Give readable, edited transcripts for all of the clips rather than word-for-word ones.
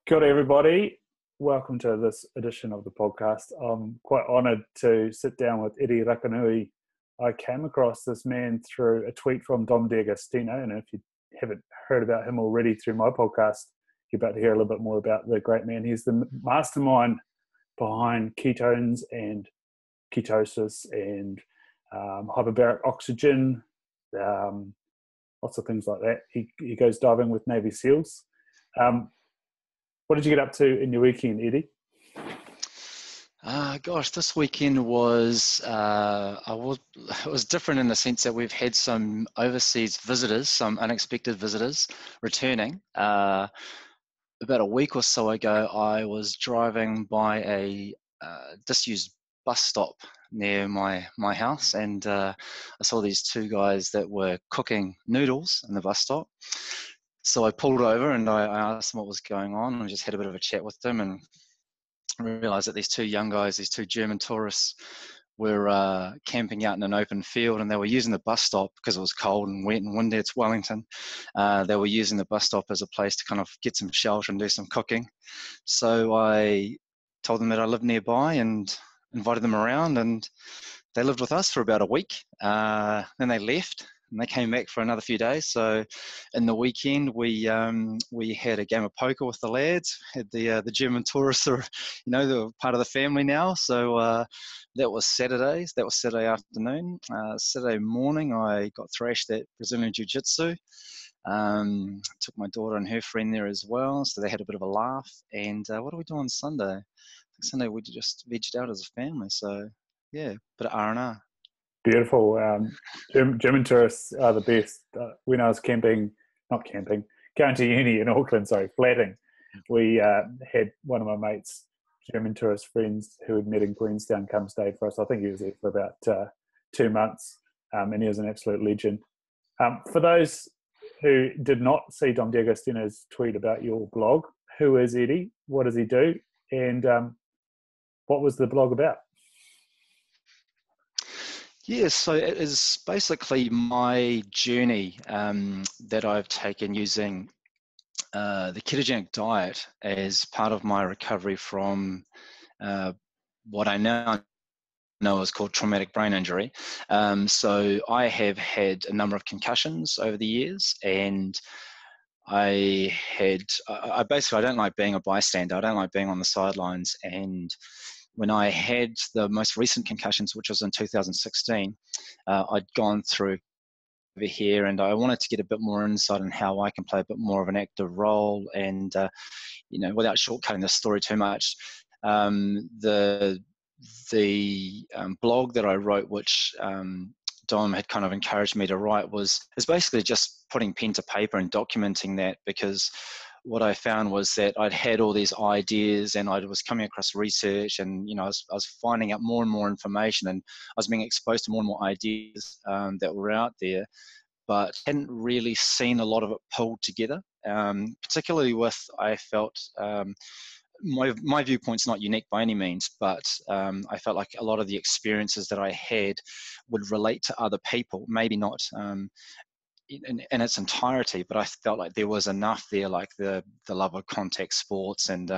Kia ora, everybody. Welcome to this edition of the podcast. I'm quite honoured to sit down with Eddie Rakanui. I came across this man through a tweet from Dom D'Agostino, and if you haven't heard about him already through my podcast, you're about to hear a little bit more about the great man. He's the mastermind behind ketones and ketosis and hyperbaric oxygen, lots of things like that. He goes diving with Navy SEALs. What did you get up to in your weekend, Eddie? This weekend was it was different in the sense that we've had some overseas visitors, some unexpected visitors returning. About a week or so ago, I was driving by a disused bus stop near my house, and I saw these two guys that were cooking noodles in the bus stop. So I pulled over and I asked them what was going on, and just had a bit of a chat with them, and realized that these two young guys, these two German tourists, were camping out in an open field, and they were using the bus stop because it was cold and wet and windy. It's Wellington. They were using the bus stop as a place to kind of get some shelter and do some cooking. So I told them that I lived nearby and invited them around, and they lived with us for about a week. Then they left. And they came back for another few days. So in the weekend, we had a game of poker with the lads. Had the German tourists, they're part of the family now. So that was Saturday. That was Saturday afternoon. Saturday morning, I got thrashed at Brazilian Jiu-Jitsu. Took my daughter and her friend there as well. So they had a bit of a laugh. And what do we do on Sunday? Sunday we just vegged out as a family. So yeah, bit of R&R. Beautiful. German tourists are the best. When I was going to uni in Auckland, flatting, we had one of my mates, German tourist friends who had met in Queenstown, come stay for us. I think he was there for about 2 months, and he was an absolute legend. For those who did not see Dom D'Agostino's tweet about your blog, who is Eddie? What does he do? And what was the blog about? Yeah, so it is basically my journey that I've taken using the ketogenic diet as part of my recovery from what I now know is called traumatic brain injury. So I have had a number of concussions over the years, and I don't like being a bystander. I don't like being on the sidelines. And when I had the most recent concussions, which was in 2016, I'd gone through over here, and I wanted to get a bit more insight on how I can play a bit more of an active role. And without shortcutting the story too much, the blog that I wrote, which Dom had kind of encouraged me to write, is basically just putting pen to paper and documenting that, because what I found was that I'd had all these ideas, and I was coming across research, and I was finding out more and more information, and I was being exposed to more and more ideas that were out there, but hadn't really seen a lot of it pulled together. Particularly with, I felt, my viewpoint's not unique by any means, but I felt like a lot of the experiences that I had would relate to other people, maybe not in its entirety, but I felt like there was enough there, like the love of contact sports, and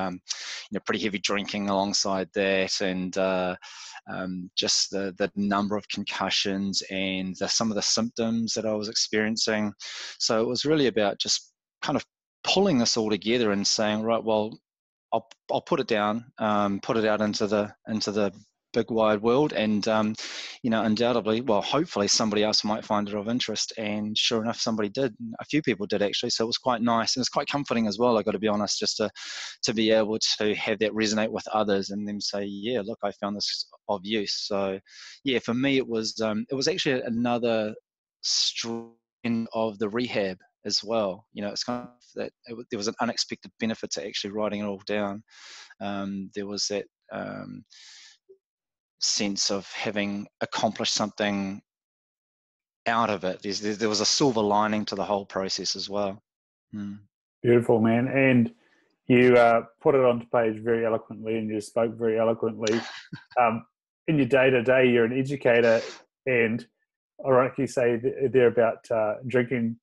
pretty heavy drinking alongside that, and just the number of concussions and some of the symptoms that I was experiencing. So it was really about just kind of pulling this all together and saying, right, well, I'll put it down, put it out into the big wide world, and undoubtedly, well, hopefully somebody else might find it of interest. And sure enough, somebody did. A few people did, actually. So it was quite nice, and it's quite comforting as well, I got to be honest, just to be able to have that resonate with others and them say, yeah, look, I found this of use. So yeah, for me it was actually another strand of the rehab as well. It's kind of that there was an unexpected benefit to actually writing it all down. There was that sense of having accomplished something out of it. There was a silver lining to the whole process as well. Beautiful, man. And you put it onto page very eloquently, and you spoke very eloquently. In your day-to-day, you're an educator, and I rightly say they're about drinking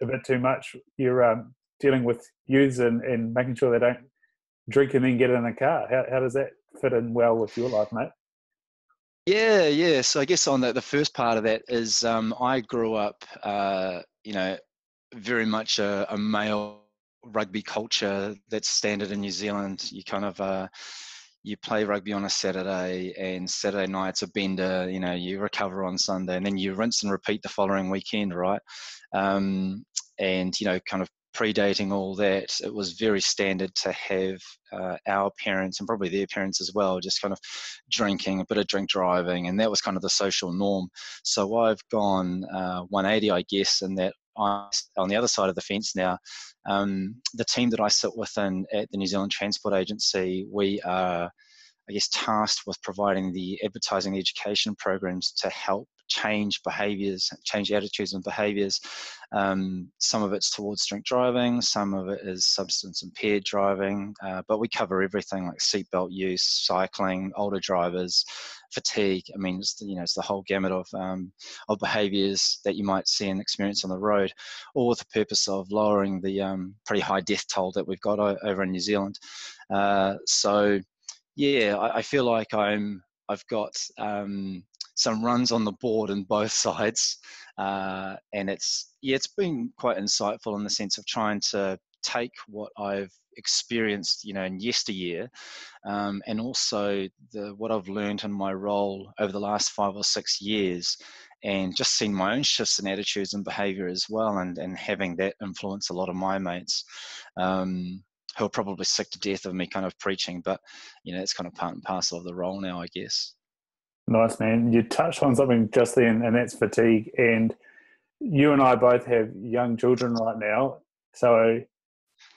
a bit too much. You're dealing with youths and making sure they don't drink and then get in a car. How does that fit in well with your life, mate? Yeah. So I guess on the first part of that is I grew up, very much a male rugby culture that's standard in New Zealand. You kind of you play rugby on a Saturday, and Saturday night's a bender. You recover on Sunday, and then you rinse and repeat the following weekend, right? And kind of predating all that, it was very standard to have our parents, and probably their parents as well, just kind of drinking, a bit of drink driving, and that was kind of the social norm. So I've gone 180, I guess, in that I'm on the other side of the fence now. The team that I sit within at the New Zealand Transport Agency, we are, I guess, tasked with providing the advertising education programs to help change behaviours, change attitudes and behaviours. Some of it's towards drink driving, some of it is substance impaired driving, but we cover everything like seatbelt use, cycling, older drivers, fatigue. I mean, it's the whole gamut of behaviours that you might see and experience on the road, all with the purpose of lowering the pretty high death toll that we've got over in New Zealand. So yeah, I feel like I've got some runs on the board in both sides, and it's been quite insightful in the sense of trying to take what I've experienced, in yesteryear, and also what I've learned in my role over the last 5 or 6 years, and just seen my own shifts in attitudes and behaviour as well, and having that influence a lot of my mates. Who are probably sick to death of me kind of preaching, but it's kind of part and parcel of the role now, I guess. Nice, man. You touched on something just then, and that's fatigue. And you and I both have young children right now, so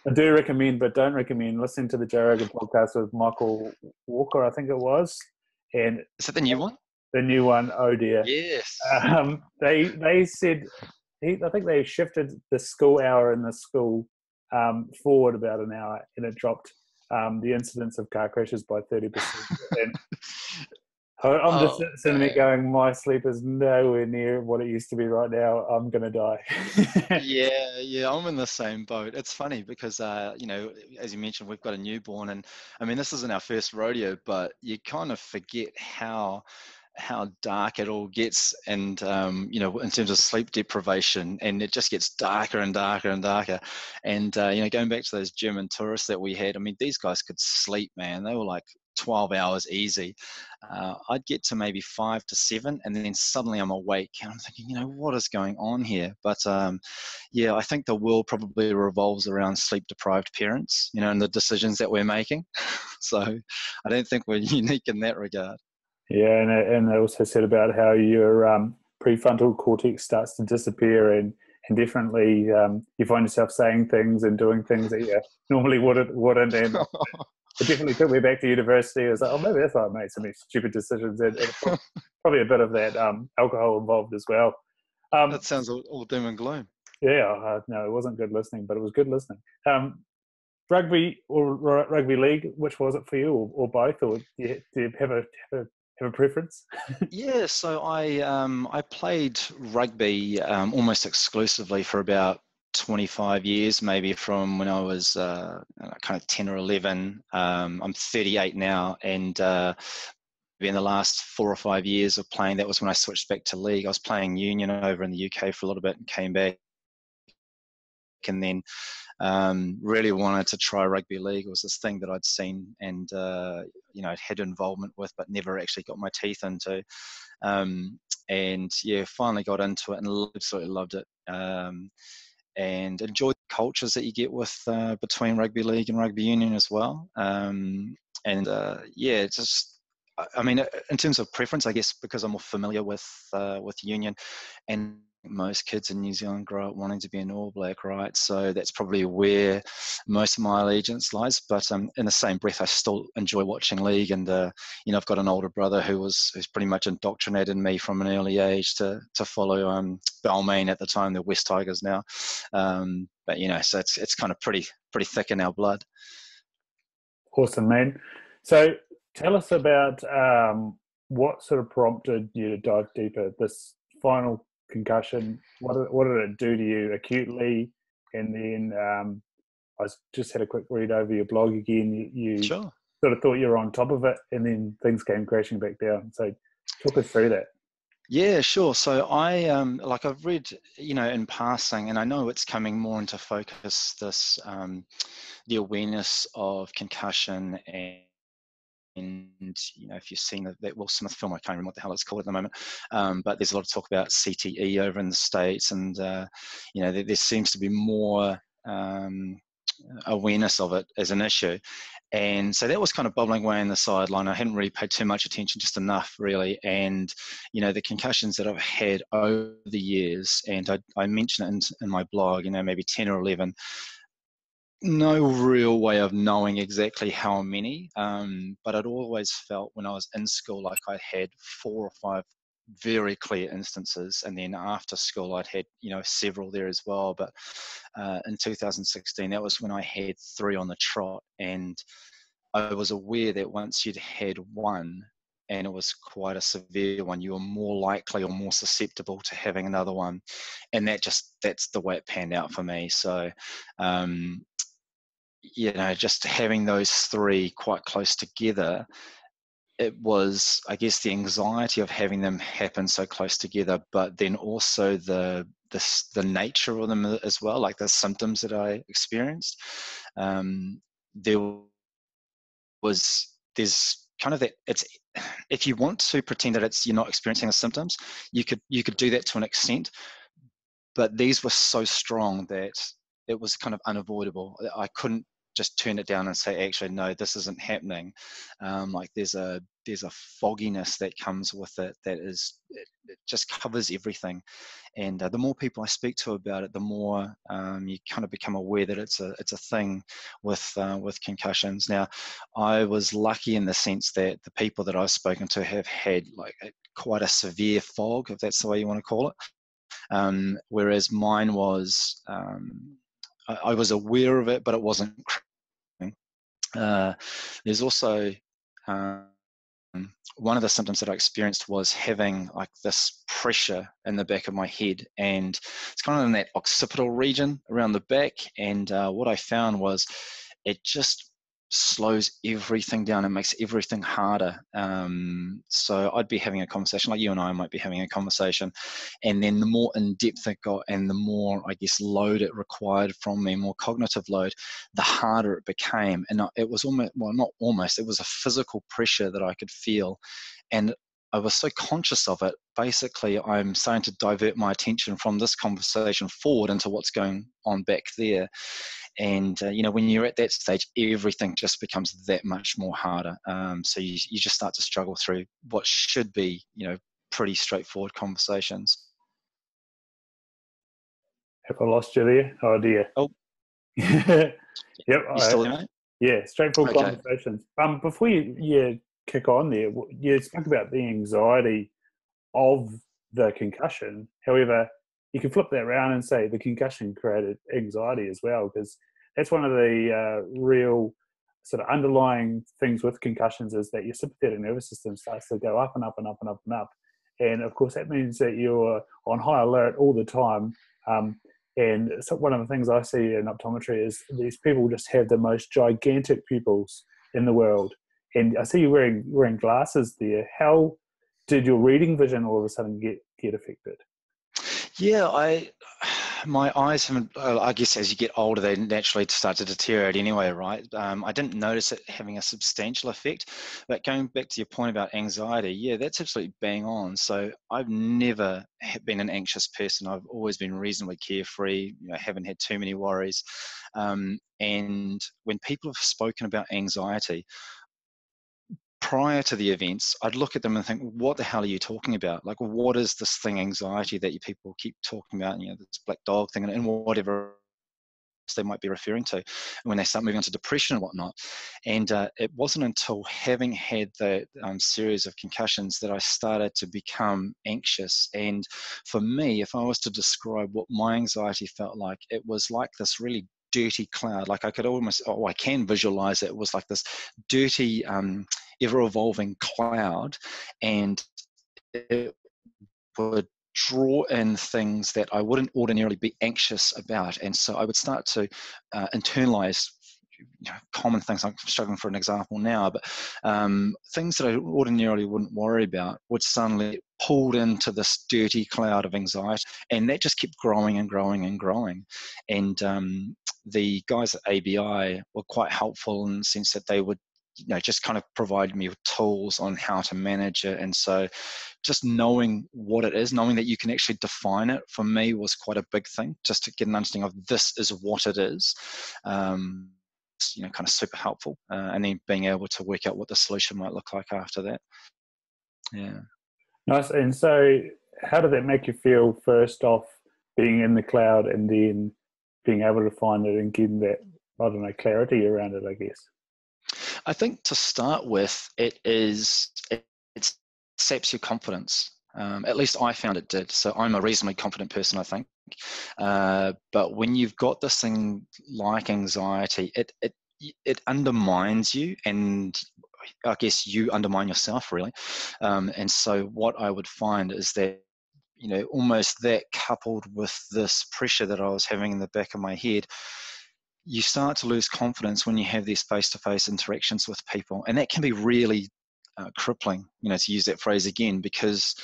I do recommend, but don't recommend, listening to the Joe Rogan podcast with Michael Walker, I think it was. And is it the new one? The new one, oh dear. Yes. They said, I think they shifted the school hour in the school forward about an hour, and it dropped the incidence of car crashes by 30%. And I'm just sitting there going, my sleep is nowhere near what it used to be right now. I'm going to die. Yeah, I'm in the same boat. It's funny because, as you mentioned, we've got a newborn, and I mean, this isn't our first rodeo, but you kind of forget how dark it all gets, and in terms of sleep deprivation, and it just gets darker and darker and darker. And going back to those German tourists that we had, I mean, these guys could sleep, man. They were like 12 hours easy. I'd get to maybe 5 to 7, and then suddenly I'm awake, and I'm thinking, what is going on here? But I think the world probably revolves around sleep-deprived parents, and the decisions that we're making. So I don't think we're unique in that regard. Yeah, and they also said about how your prefrontal cortex starts to disappear, and definitely you find yourself saying things and doing things that you normally wouldn't. And it definitely took me back to university. I was like, maybe that's why I made so many stupid decisions. And probably a bit of that alcohol involved as well. That sounds all doom and gloom. Yeah, no, it wasn't good listening, but it was good listening. Rugby or rugby league, which was it for you, or both, or do you have a preference? Yeah, so I played rugby almost exclusively for about 25 years, maybe from when I was kind of 10 or 11. I'm 38 now, and in the last 4 or 5 years of playing, that was when I switched back to league. I was playing union over in the UK for a little bit and came back, and then really wanted to try rugby league. It was this thing that I'd seen and had involvement with, but never actually got my teeth into. And finally got into it and absolutely loved it. And enjoyed the cultures that you get with between rugby league and rugby union as well. It's just, I mean, in terms of preference, I guess because I'm more familiar with union, and most kids in New Zealand grow up wanting to be an All Black, right? So that's probably where most of my allegiance lies. But in the same breath, I still enjoy watching league, and I've got an older brother who's pretty much indoctrinated me from an early age to follow Balmain at the time, the West Tigers now. So it's kind of pretty thick in our blood. Awesome, man. So tell us about what sort of prompted you to dive deeper. This final concussion, what did it do to you acutely, and then just had a quick read over your blog again. You Sure. sort of thought you were on top of it, and then things came crashing back down. So talk us through that. Yeah, sure. So I've read, in passing, and I know it's coming more into focus, this the awareness of concussion, and if you've seen that Will Smith film, I can't remember what the hell it's called at the moment, but there's a lot of talk about CTE over in the States, and there seems to be more awareness of it as an issue. And so that was kind of bubbling away in the sideline. I hadn't really paid too much attention, just enough really. And, the concussions that I've had over the years, and I mentioned it in my blog, maybe 10 or 11, no real way of knowing exactly how many, but I'd always felt when I was in school like I had 4 or 5 very clear instances, and then after school I'd had several there as well. But in 2016, that was when I had 3 on the trot, and I was aware that once you'd had one and it was quite a severe one, you were more likely or more susceptible to having another one. And that's the way it panned out for me. So just having those 3 quite close together, it was, I guess, the anxiety of having them happen so close together, but then also the nature of them as well, like the symptoms that I experienced. There's kind of that, it's, if you want to pretend that you're not experiencing the symptoms, you could do that to an extent, but these were so strong that it was kind of unavoidable. I couldn't just turn it down and say, actually, no, this isn't happening. Like there's a fogginess that comes with it that it just covers everything. And the more people I speak to about it, the more you kind of become aware that it's a thing with concussions. Now, I was lucky in the sense that the people that I've spoken to have had like quite a severe fog, if that's the way you want to call it. Whereas mine was, I was aware of it, but it wasn't. There's also one of the symptoms that I experienced was having like this pressure in the back of my head, and it's kind of in that occipital region around the back. And what I found was it just slows everything down and makes everything harder. So I'd be having a conversation like you and I might be having a conversation, and then the more in depth it got and the more, I guess, load it required from me, more cognitive load, the harder it became. And it was almost, well, not almost, it was a physical pressure that I could feel. And I was so conscious of it. Basically, I'm starting to divert my attention from this conversation forward into what's going on back there. And when you're at that stage, everything just becomes that much more harder. So you just start to struggle through what should be, pretty straightforward conversations. Have I lost you there? Oh dear. Oh, Yep. you still there, mate? Yeah, straightforward Okay. conversations. Before you kick on there, you spoke about the anxiety of the concussion. However, you can flip that around and say the concussion created anxiety as well, because that's one of the real sort of underlying things with concussions is that your sympathetic nervous system starts to go up and up and up and up and up. And of course, that means that you're on high alert all the time. And so one of the things I see in optometry is these people just have the most gigantic pupils in the world. And I see you wearing glasses there. How did your reading vision all of a sudden get affected? Yeah, my eyes haven't, I guess as you get older, they naturally start to deteriorate anyway, right? I didn't notice it having a substantial effect, but going back to your point about anxiety, yeah, that's absolutely bang on. So I've never been an anxious person. I've always been reasonably carefree, haven't had too many worries. And when people have spoken about anxiety, prior to the events, I'd look at them and think, what the hell are you talking about? Like, what is this thing, anxiety, that you people keep talking about, this black dog thing and whatever they might be referring to, and when they start moving on to depression and whatnot. And it wasn't until having had the series of concussions that I started to become anxious. And for me, if I was to describe what my anxiety felt like, it was like this really dirty cloud. Like I could almost, I can visualize it. It was like this dirty, ever-evolving cloud, and it would draw in things that I wouldn't ordinarily be anxious about. And so I would start to internalize common things. I'm struggling for an example now, but things that I ordinarily wouldn't worry about would suddenly get pulled into this dirty cloud of anxiety, and that just kept growing and growing and growing. And the guys at ABI were quite helpful in the sense that they would just kind of provide me with tools on how to manage it. And so just knowing what it is, knowing that you can actually define it, for me was quite a big thing, just to get an understanding of this is what it is. Kind of super helpful, and then being able to work out what the solution might look like after that. Yeah. Nice. And so how did that make you feel, first off, being in the cloud and then being able to find it and getting that, I don't know, clarity around it, I guess? I think to start with, it saps your confidence. At least I found it did. So I'm a reasonably confident person, I think. But when you've got this thing like anxiety, it undermines you, and I guess you undermine yourself, really. And so what I would find is that, almost that coupled with this pressure that I was having in the back of my head, you start to lose confidence when you have these face-to-face interactions with people. And that can be really crippling, to use that phrase again, because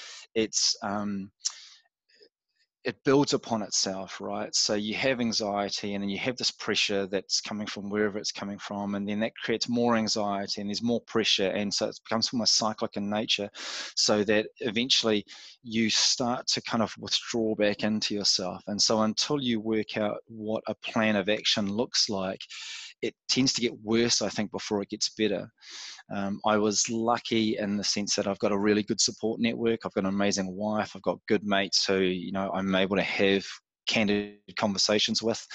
it builds upon itself, right? So you have anxiety, and then you have this pressure that's coming from wherever it's coming from, and then that creates more anxiety, and there's more pressure, and so it becomes almost cyclic in nature, so that eventually you start to kind of withdraw back into yourself. And so until you work out what a plan of action looks like, it tends to get worse, I think, before it gets better. I was lucky in the sense that I've got a really good support network. I've got an amazing wife. I've got good mates who, I'm able to have candid conversations with.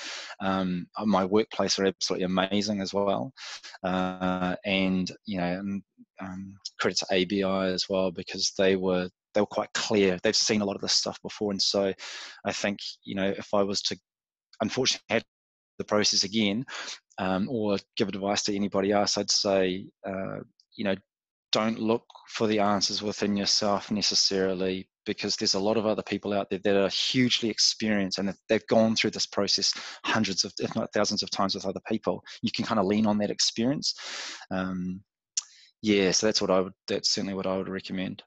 My workplace are absolutely amazing as well. And credit to ABI as well, because they were quite clear. They've seen a lot of this stuff before. And so I think, if I was to unfortunately have the process again, or give advice to anybody else, I'd say, don't look for the answers within yourself necessarily, because there's a lot of other people out there that are hugely experienced, and they've gone through this process hundreds of, if not thousands of times with other people. You can kind of lean on that experience. So that's certainly what I would recommend.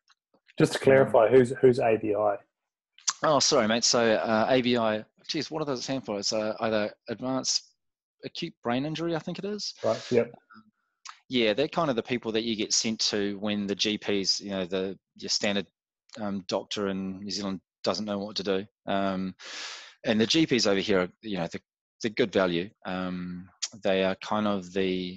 Just to clarify, who's ABI? Oh, sorry, mate. So ABI, geez, what are those stand for? It's either advanced acute brain injury, I think it is. Right, yep. Yeah, they're kind of the people that you get sent to when the GPs, your standard doctor in New Zealand doesn't know what to do. And the GPs over here are, they're good value. They are kind of they're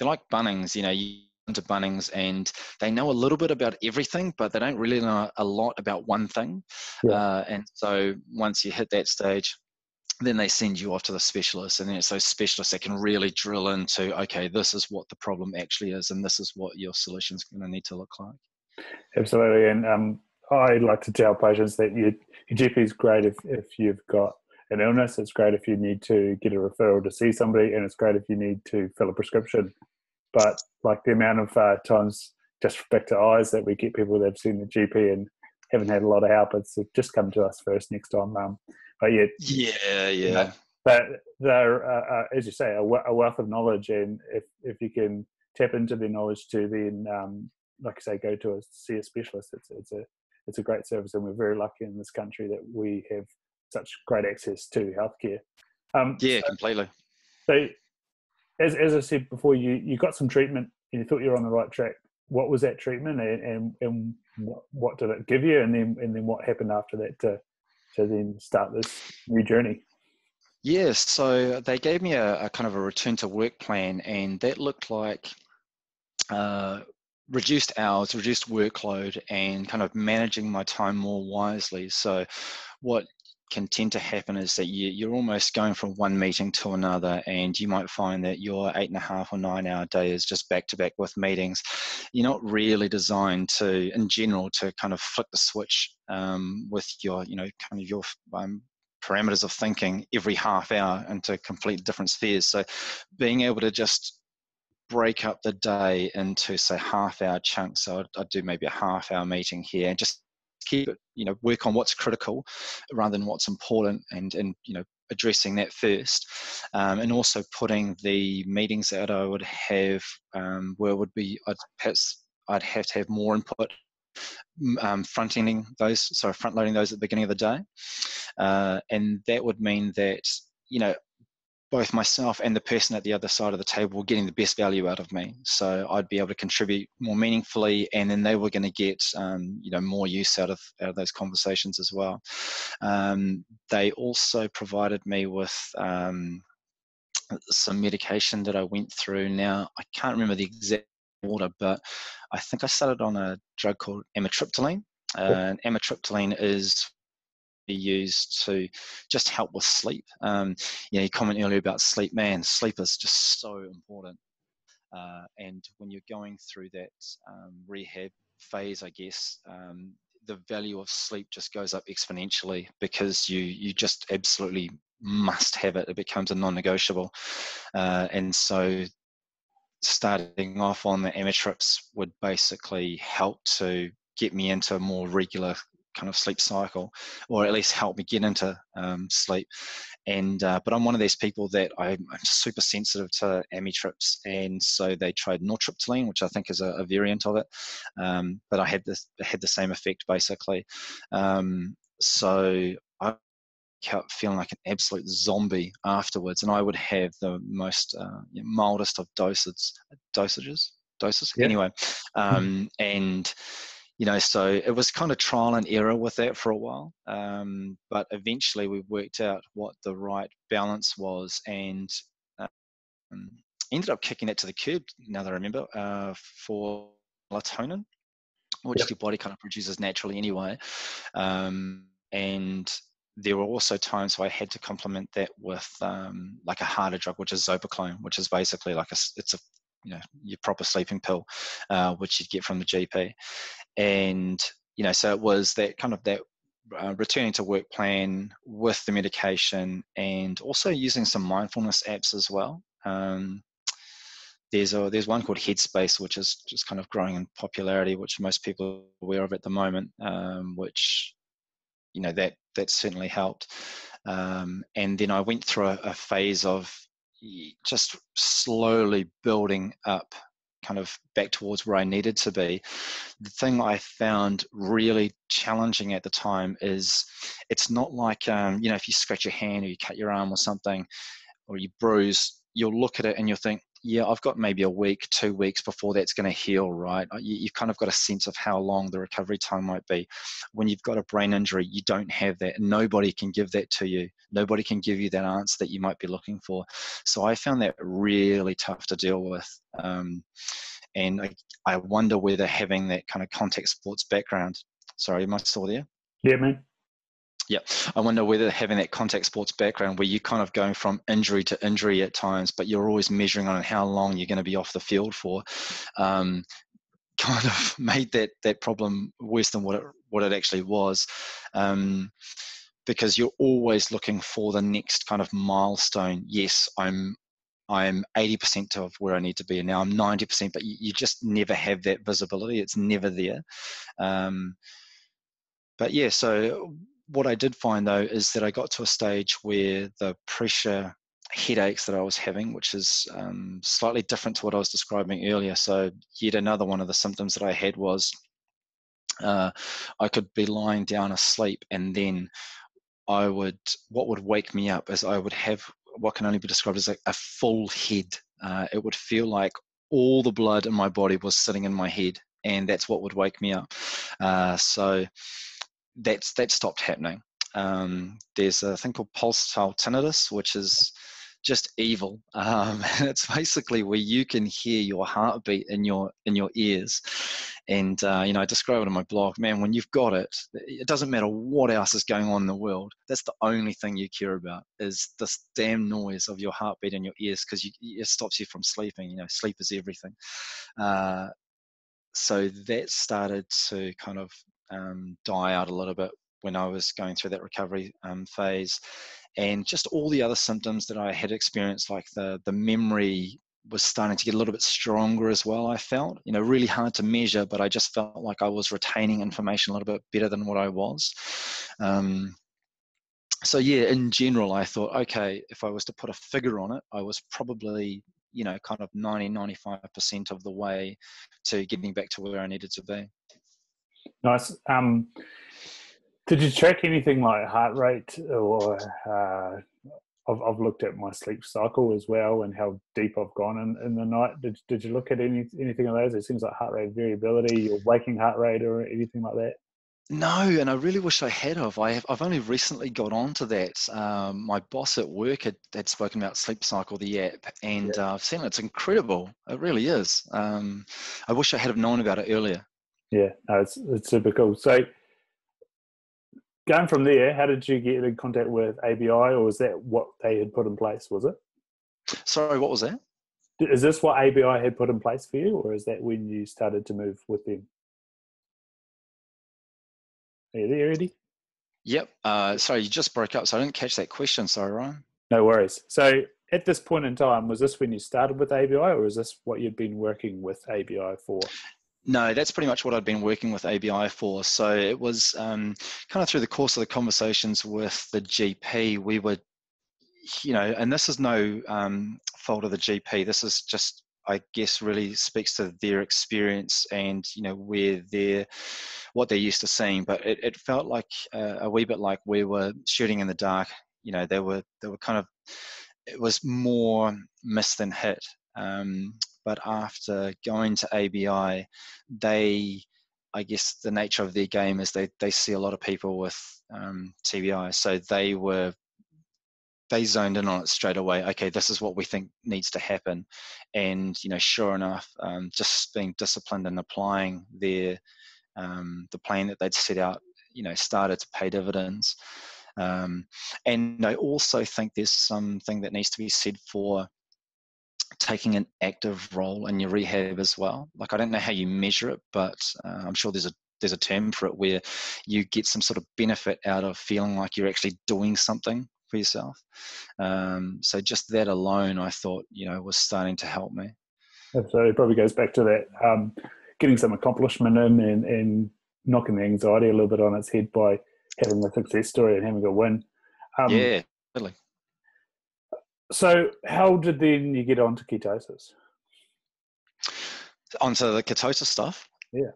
like Bunnings, you into Bunnings and they know a little bit about everything, but they don't really know a lot about one thing. Yeah. And so once you hit that stage, then they send you off to the specialists, and then it's those specialists that can really drill into, okay, this is what the problem actually is, and this is what your solution is going to need to look like. Absolutely. And I like to tell patients that your GP is great if you've got an illness. It's great if you need to get a referral to see somebody, and it's great if you need to fill a prescription. But like the amount of times, just back to eyes, that we get people that have seen the GP and haven't had a lot of help, it's just come to us first next time. But yeah. But they're, as you say, a wealth of knowledge, and if you can tap into their knowledge to then, like I say, go to see a specialist, it's a great service, and we're very lucky in this country that we have such great access to healthcare. Completely. So, as I said before, you got some treatment and you thought you were on the right track. What was that treatment, and what did it give you, and then what happened after that to then start this new journey? Yes, so they gave me a kind of a return to work plan, and that looked like reduced hours, reduced workload, and kind of managing my time more wisely. So what can tend to happen is that you're almost going from one meeting to another, and you might find that your 8.5 or 9 hour day is just back to back with meetings. You're not really designed to, in general, to kind of flick the switch with your, kind of your parameters of thinking every half hour into complete different spheres. So being able to just break up the day into, say, half hour chunks. So I'd do maybe a half hour meeting here and just keep it, work on what's critical rather than what's important, and addressing that first, and also putting the meetings that I would have where it would be I'd have to have more input, front-loading those at the beginning of the day, and that would mean that both myself and the person at the other side of the table were getting the best value out of me. So I'd be able to contribute more meaningfully, and then they were going to get more use out of those conversations as well. They also provided me with some medication that I went through. Now, I can't remember the exact order, but I think I started on a drug called amitriptyline. And amitriptyline is used to just help with sleep. You commented earlier about sleep. Man, sleep is just so important. And when you're going through that rehab phase, I guess, the value of sleep just goes up exponentially, because you just absolutely must have it. It becomes a non-negotiable. And so starting off on the amitrips would basically help to get me into a more regular kind of sleep cycle, or at least help me get into sleep. And but I'm one of these people that I'm super sensitive to amitrips, and so they tried nortriptyline, which I think is a variant of it, but I had the same effect basically. So I kept feeling like an absolute zombie afterwards, and I would have the most mildest of doses. Yeah. Anyway, and so it was kind of trial and error with that for a while, but eventually we worked out what the right balance was, and ended up kicking it to the curb, now that I remember, for melatonin, which your body kind of produces naturally anyway. And there were also times where I had to complement that with like a harder drug, which is zopiclone, which is basically like it's a your proper sleeping pill, which you'd get from the GP. And so it was that kind of that returning to work plan with the medication, and also using some mindfulness apps as well. There's one called Headspace, which is just kind of growing in popularity, which most people are aware of at the moment, which that certainly helped. And then I went through a phase of just slowly building up kind of back towards where I needed to be. The thing I found really challenging at the time is it's not like, if you scratch your hand or you cut your arm or something, or you bruise, you'll look at it and you'll think, yeah, I've got maybe a week, 2 weeks before that's going to heal, right? You've kind of got a sense of how long the recovery time might be. When you've got a brain injury, you don't have that. Nobody can give that to you. Nobody can give you that answer that you might be looking for. So I found that really tough to deal with. And I wonder whether having that kind of contact sports background, sorry, am I still there? Yeah, man. Yeah, I wonder whether having that contact sports background where you're kind of going from injury to injury at times, but you're always measuring on how long you're going to be off the field for, kind of made that problem worse than what it actually was, because you're always looking for the next kind of milestone. Yes, I'm 80% of where I need to be, and now I'm 90%, but you just never have that visibility. It's never there. But yeah, so what I did find though is that I got to a stage where the pressure headaches that I was having, which is slightly different to what I was describing earlier. So yet another one of the symptoms that I had was I could be lying down asleep, and then what would wake me up is I would have what can only be described as a full head. It would feel like all the blood in my body was sitting in my head, and that's what would wake me up. So that stopped happening. There's a thing called pulsatile tinnitus, which is just evil. And it's basically where you can hear your heartbeat in your ears. And I describe it in my blog. Man, when you've got it, it doesn't matter what else is going on in the world. That's the only thing you care about, is this damn noise of your heartbeat in your ears, because it stops you from sleeping. Sleep is everything. So that started to kind of die out a little bit when I was going through that recovery phase, and just all the other symptoms that I had experienced, like the memory was starting to get a little bit stronger as well. I felt, really hard to measure, but I just felt like I was retaining information a little bit better than what I was. So yeah, in general, I thought, okay, if I was to put a figure on it, I was probably, kind of 95% of the way to getting back to where I needed to be. Nice. Did you track anything like heart rate, or I've looked at my sleep cycle as well and how deep I've gone in the night. Did you look at anything of those? It seems like heart rate variability, or waking heart rate, or anything like that. No, and I really wish I had of. I've only recently got onto that. My boss at work had spoken about Sleep Cycle, the app, and I've seen it. It's incredible. It really is. I wish I had have known about it earlier. Yeah, no, it's super cool. So going from there, how did you get in contact with ABI, or was that what they had put in place, was it? Sorry, what was that? Is this what ABI had put in place for you, or is that when you started to move with them? Are you there, Eddie? Yep. Sorry, you just broke up, so I didn't catch that question. Sorry, Ryan. No worries. So at this point in time, was this when you started with ABI, or is this what you'd been working with ABI for? No, that's pretty much what I'd been working with ABI for. So it was kind of through the course of the conversations with the GP, we would, and this is no fault of the GP. This is just, I guess, really speaks to their experience and, what they're used to seeing. But it felt like a wee bit like we were shooting in the dark. They were kind of, it was more miss than hit. But after going to ABI, I guess the nature of their game is they see a lot of people with TBI. So they zoned in on it straight away. Okay, this is what we think needs to happen. And, sure enough, just being disciplined and applying the plan that they'd set out, started to pay dividends. And I also think there's something that needs to be said for taking an active role in your rehab as well. Like, I don't know how you measure it, but I'm sure there's a term for it where you get some sort of benefit out of feeling like you're actually doing something for yourself. So just that alone, I thought, was starting to help me. So it probably goes back to that, getting some accomplishment in and knocking the anxiety a little bit on its head by having a success story and having a win. Yeah, totally. So how did then you get onto ketosis? Onto the ketosis stuff? Yeah.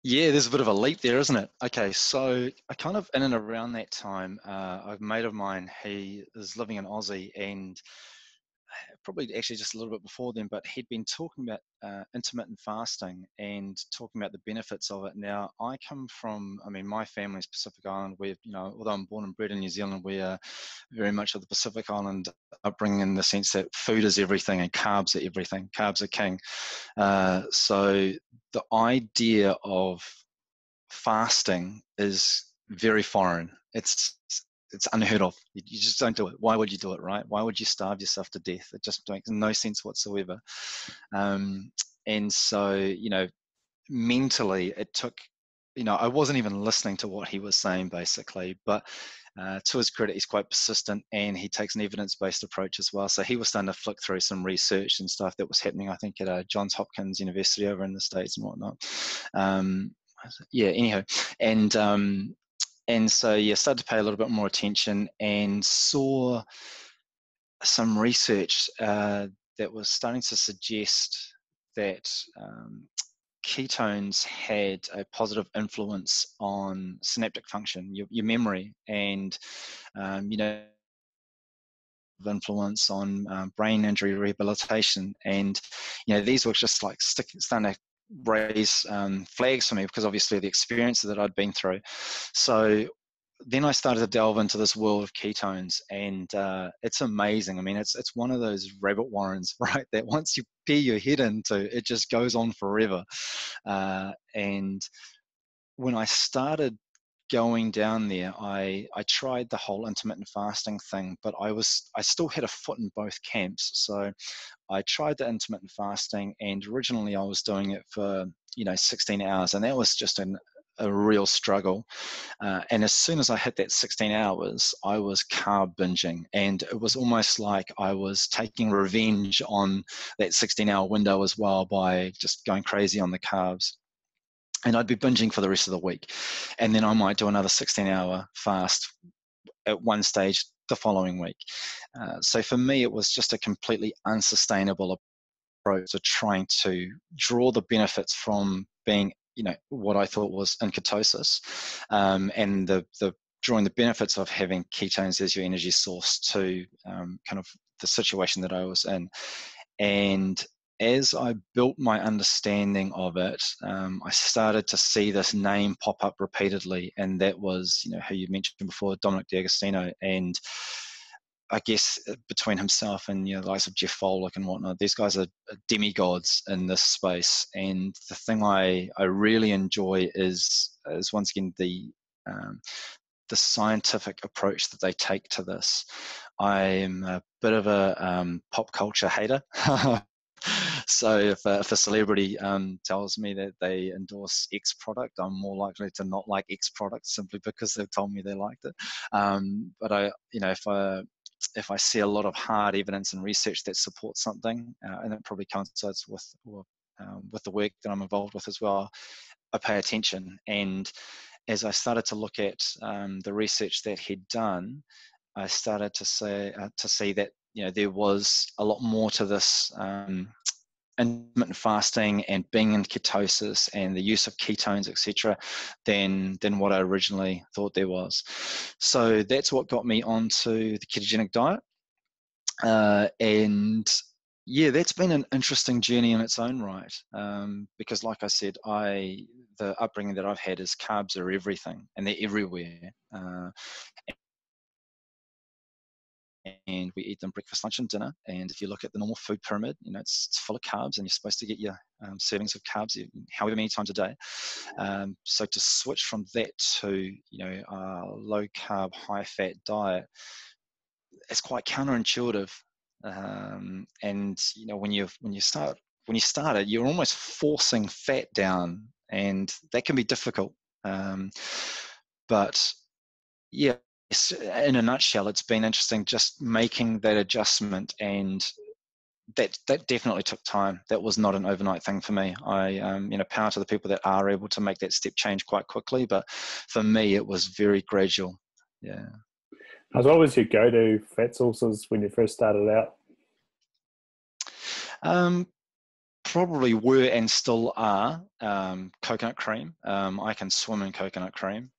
Yeah, there's a bit of a leap there, isn't it? Okay, so I kind of, in and around that time, a mate of mine, he is living in Aussie, and probably actually just a little bit before then, but he'd been talking about intermittent fasting and talking about the benefits of it. Now, I come from, my family's Pacific Island. We're, although I'm born and bred in New Zealand, we are very much of the Pacific Island upbringing, in the sense that food is everything and carbs are everything. Carbs are king. So the idea of fasting is very foreign. It's unheard of. You just don't do it. Why would you do it, right? Why would you starve yourself to death? It just makes no sense whatsoever. And so, mentally it took, I wasn't even listening to what he was saying, basically. But to his credit, he's quite persistent, and he takes an evidence-based approach as well. So he was starting to flick through some research and stuff that was happening, I think, at Johns Hopkins University over in the States and whatnot. Anyhow, and so, started to pay a little bit more attention and saw some research that was starting to suggest that ketones had a positive influence on synaptic function, your memory, and, influence on brain injury rehabilitation. And, these were just like starting to raise flags for me, because obviously the experience that I'd been through. So then I started to delve into this world of ketones, and it's amazing. It's one of those rabbit warrens, right, that once you peer your head into, it just goes on forever. And when I started going down there, I tried the whole intermittent fasting thing, but I still had a foot in both camps. So I tried the intermittent fasting, and originally I was doing it for 16 hours, and that was just a real struggle. And as soon as I hit that 16 hours, I was carb binging. And it was almost like I was taking revenge on that 16-hour window as well by just going crazy on the carbs. And I'd be binging for the rest of the week. And then I might do another 16-hour fast at one stage the following week. So for me, it was just a completely unsustainable approach to trying to draw the benefits from being, what I thought was in ketosis, and the drawing the benefits of having ketones as your energy source to kind of the situation that I was in. And as I built my understanding of it, I started to see this name pop up repeatedly, and that was, who you mentioned before, Dominic D'Agostino. And I guess between himself and the likes of Jeff Volek and whatnot, these guys are demigods in this space. And the thing I really enjoy is once again the scientific approach that they take to this. I'm a bit of a pop culture hater. So if a celebrity tells me that they endorse X product, I'm more likely to not like X product simply because they've told me they liked it. But if I see a lot of hard evidence and research that supports something, and it probably coincides with the work that I'm involved with as well, I pay attention. And as I started to look at the research that he'd done, I started to see that there was a lot more to this intermittent fasting and being in ketosis and the use of ketones, etc., than what I originally thought there was. So that's what got me onto the ketogenic diet, and yeah, that's been an interesting journey in its own right, because like I said, the upbringing that I've had is carbs are everything and they're everywhere. And we eat them breakfast, lunch, and dinner. And if you look at the normal food pyramid, it's full of carbs, and you're supposed to get your servings of carbs however many times a day. So to switch from that to a low carb, high fat diet, it's quite counterintuitive. And when you start it, you're almost forcing fat down, and that can be difficult. But yeah. In a nutshell, it's been interesting just making that adjustment, and that definitely took time. That was not an overnight thing for me. Power to the people that are able to make that step change quite quickly, but for me, it was very gradual. Yeah. What was your go-to fat sources when you first started out? Probably were and still are coconut cream. I can swim in coconut cream.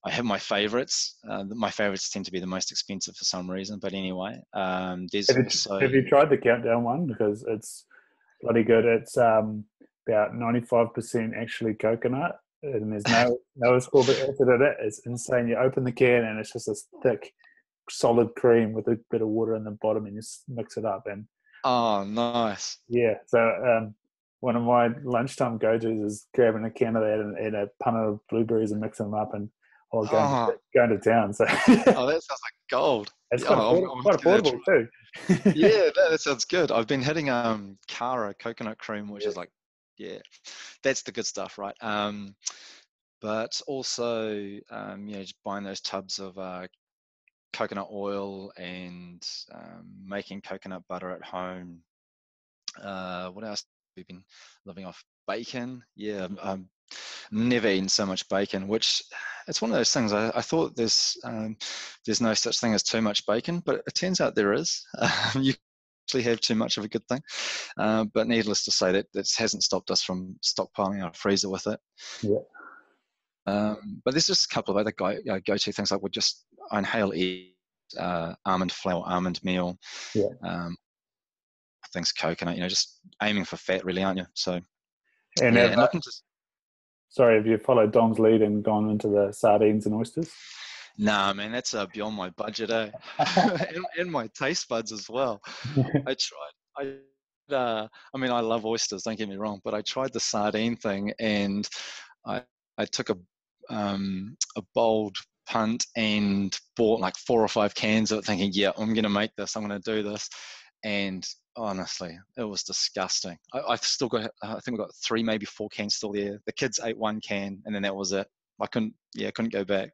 I have my favorites. My favorites tend to be the most expensive for some reason, but anyway, there's Have you tried the countdown one? Because it's bloody good. It's about 95% actually coconut, and there's no ascorbic acid in it. It's insane. You open the can and it's just this thick, solid cream with a bit of water in the bottom, and you just mix it up. And oh, nice. Yeah. So one of my lunchtime go-tos is grabbing a can of that and a punnet of blueberries and mixing them up and going to town. So oh, that sounds like gold. It's quite affordable too. Yeah, that sounds good. I've been hitting Cara coconut cream, which is like, yeah, that's the good stuff, right? But also, just buying those tubs of coconut oil and making coconut butter at home. What else? We've been living off bacon. Yeah, never eaten so much bacon, which it's one of those things. I thought there's no such thing as too much bacon, but it turns out there is. You actually have too much of a good thing. But needless to say, that hasn't stopped us from stockpiling our freezer with it. Yeah. But there's just a couple of other go-to things, like I inhale almond flour, almond meal. Yeah. Things coconut, just aiming for fat, really, aren't you? So, and looking to. Sorry, have you followed Dom's lead and gone into the sardines and oysters? Nah, man, that's beyond my budget, and my taste buds as well. I tried. I love oysters. Don't get me wrong, but I tried the sardine thing, and I took a bold punt and bought like 4 or 5 cans of it, thinking, yeah, I'm going to make this. I'm going to do this. And honestly, it was disgusting. I've still got, I think we've got 3, maybe 4 cans still there. The kids ate 1 can, and then that was it. I couldn't go back.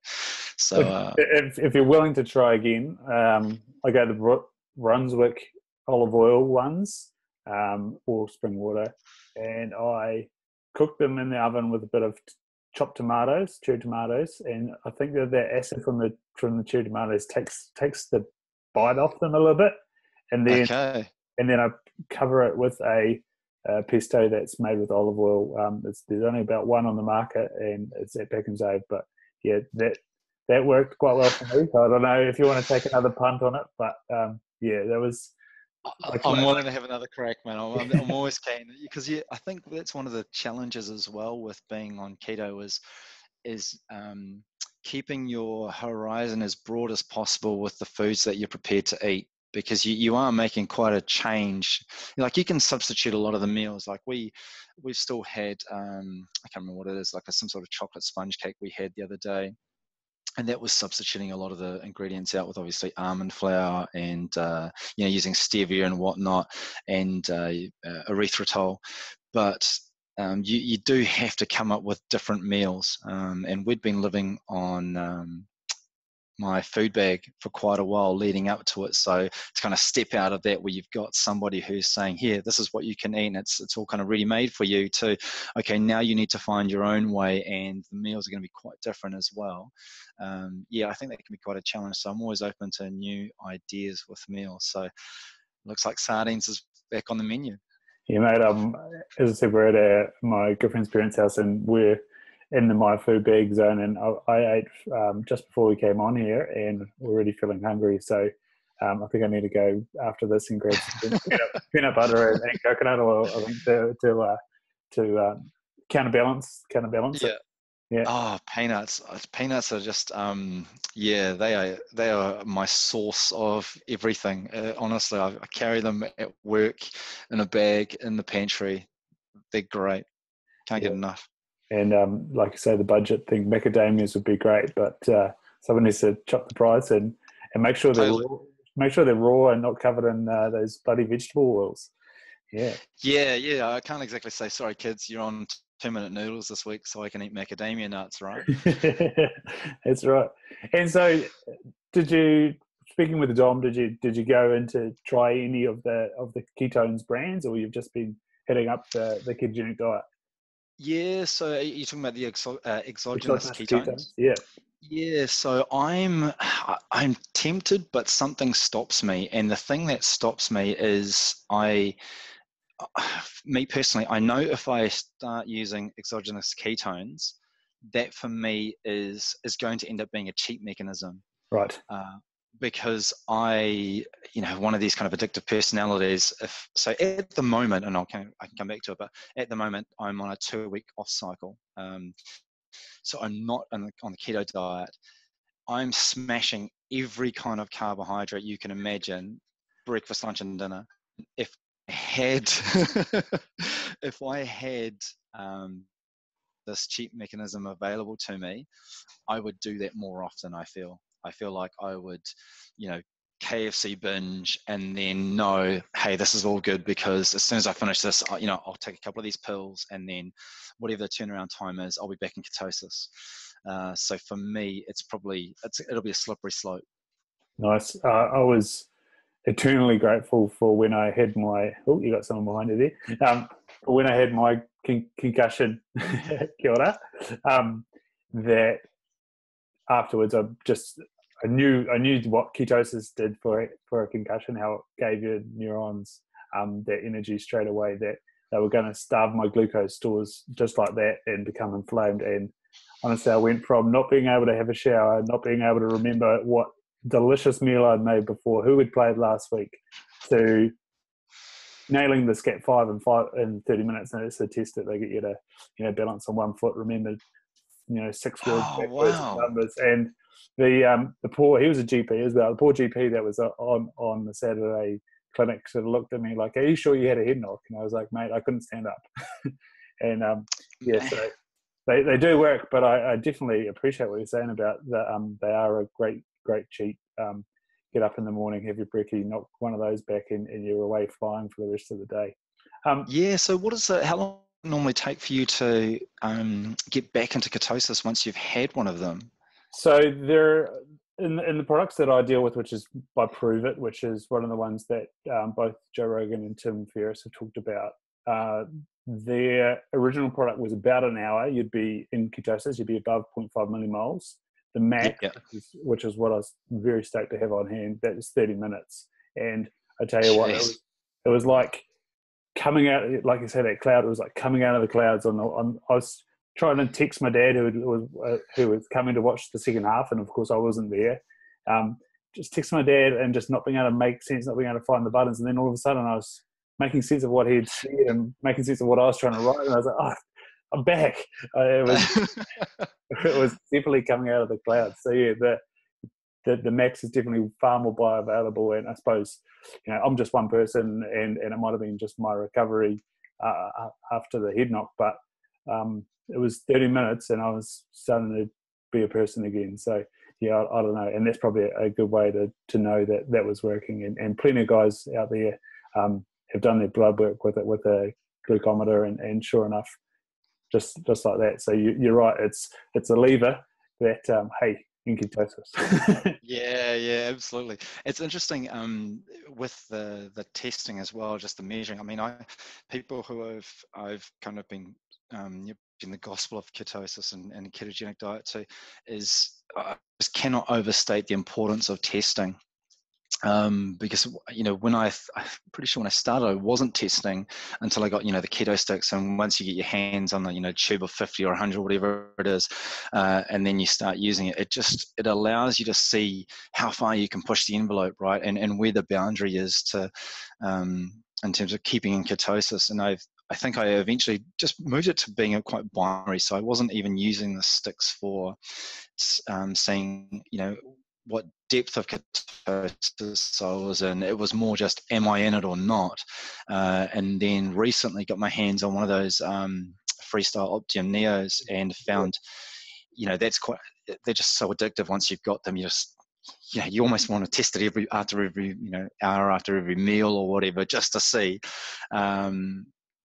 So If you're willing to try again, I go to the Brunswick olive oil ones, or spring water, and I cook them in the oven with a bit of chopped tomatoes, cherry tomatoes, and I think that the acid from the cherry tomatoes takes the bite off them a little bit, and then okay. I cover it with a pesto that's made with olive oil. There's only about one on the market, and it's at Beckham's Ave. But yeah, that worked quite well for me. So I don't know if you want to take another punt on it, but yeah, that was. I'm willing to have another crack, man. I'm always keen, because I think that's one of the challenges as well with being on keto is keeping your horizon as broad as possible with the foods that you're prepared to eat, because you are making quite a change. Like, you can substitute a lot of the meals. Like we've still had I can't remember what it is, like some sort of chocolate sponge cake we had the other day, and that was substituting a lot of the ingredients out with obviously almond flour and using stevia and whatnot, and erythritol. But you do have to come up with different meals, and we'd been living on my food bag for quite a while leading up to it. So to kind of step out of that, where you've got somebody who's saying, here, this is what you can eat, and it's all kind of ready made for you, to, okay, now you need to find your own way, and the meals are going to be quite different as well. I think that can be quite a challenge. So I'm always open to new ideas with meals. So looks like sardines is back on the menu. Yeah, mate. As I said, we're at my girlfriend's parents' house, and we're in the my food bag zone. And I ate just before we came on here, and we're already feeling hungry. So I think I need to go after this and grab some peanut butter and coconut oil. I think to counterbalance Yeah. it. Yeah. Oh, peanuts! Peanuts are just they are my source of everything. Honestly, I carry them at work in a bag in the pantry. They're great. Can't get enough. And like I say, the budget thing, macadamias would be great, but someone needs to chop the price and make sure they're Totally. raw, make sure they're raw and not covered in those bloody vegetable oils. Yeah. Yeah. I can't exactly say, sorry, kids, you're on 2-minute noodles this week, so I can eat macadamia nuts, right? That's right. And so, speaking with Dom, did you go in to try any of the ketones brands, or you've just been hitting up the ketogenic diet? Yeah, so you're talking about the exogenous Exogenous ketones? Yeah. Yeah, so I'm tempted, but something stops me, and the thing that stops me is me personally, I know if I start using exogenous ketones, that for me is going to end up being a cheat mechanism. Right. Because one of these kind of addictive personalities. So at the moment, and I can come back to it, but at the moment I'm on a 2-week off cycle. So I'm not on the keto diet. I'm smashing every kind of carbohydrate you can imagine, breakfast, lunch, and dinner. If I had, this cheat mechanism available to me, I would do that more often. I feel like I would, KFC binge and then know, hey, this is all good, because as soon as I finish this, I'll take a couple of these pills, and then whatever the turnaround time is, I'll be back in ketosis. So for me, it'll be a slippery slope. Nice. I was eternally grateful for when I had my. Oh, you got someone behind you there. When I had my concussion, kia ora, that afterwards I knew what ketosis did for a concussion, how it gave your neurons that energy straight away, that they were going to starve my glucose stores just like that and become inflamed. And honestly, I went from not being able to have a shower, not being able to remember what delicious meal I'd made before, who had played last week, to nailing the SCAT 5 in 30 minutes. And it's a test that they get you to balance on one foot, remember 6 words backwards and Wow. numbers. And the poor, he was a GP as well, the poor GP that was on the Saturday clinic sort of looked at me like, are you sure you had a head knock? And I was like, mate, I couldn't stand up. And so they do work, but I definitely appreciate what you're saying about that. They are a great cheat. get up in the morning, have your brekkie, knock one of those back, and you're away flying for the rest of the day. Yeah. So how long does it normally take for you to get back into ketosis once you've had one of them? So there, in the products that I deal with, which is by Prove It, which is one of the ones that both Joe Rogan and Tim Ferriss have talked about. Their original product was about an hour. You'd be in ketosis. You'd be above 0.5 millimoles. The max, Yeah. which is what I was very stoked to have on hand, that was 30 minutes. And I tell you what, it was like coming out, like you say, that cloud. It was like coming out of the clouds. I was trying to text my dad, who was coming to watch the second half, and of course I wasn't there. Just text my dad and just not being able to make sense, not being able to find the buttons, and then all of a sudden I was making sense of what he'd said and making sense of what I was trying to write, and I was like, oh, I'm back. It was definitely coming out of the clouds. So yeah, the max is definitely far more bioavailable, and I suppose, I'm just one person, and it might have been just my recovery after the head knock, but it was 30 minutes and I was starting to be a person again. So yeah, I don't know, and that's probably a good way to know that was working, and plenty of guys out there have done their blood work with a glucometer, and sure enough, just like that. So you're right, it's a lever that hey, in ketosis. Yeah, absolutely. It's interesting with the testing as well, just the measuring. I mean, people who I've kind of been in the gospel of ketosis and ketogenic diet too, is I just cannot overstate the importance of testing. Because when I'm pretty sure when I started, I wasn't testing until I got the keto sticks, and once you get your hands on the tube of 50 or 100, whatever it is, and then you start using it, it allows you to see how far you can push the envelope, right, and where the boundary is to in terms of keeping in ketosis. And I think I eventually just moved it to being quite binary, so I wasn't even using the sticks for seeing what depth of ketosis I was in. It was more just, am I in it or not? And then recently got my hands on one of those Freestyle Optimum Neos and found, they're just so addictive. Once you've got them, you almost want to test it after every hour after every meal or whatever, just to see.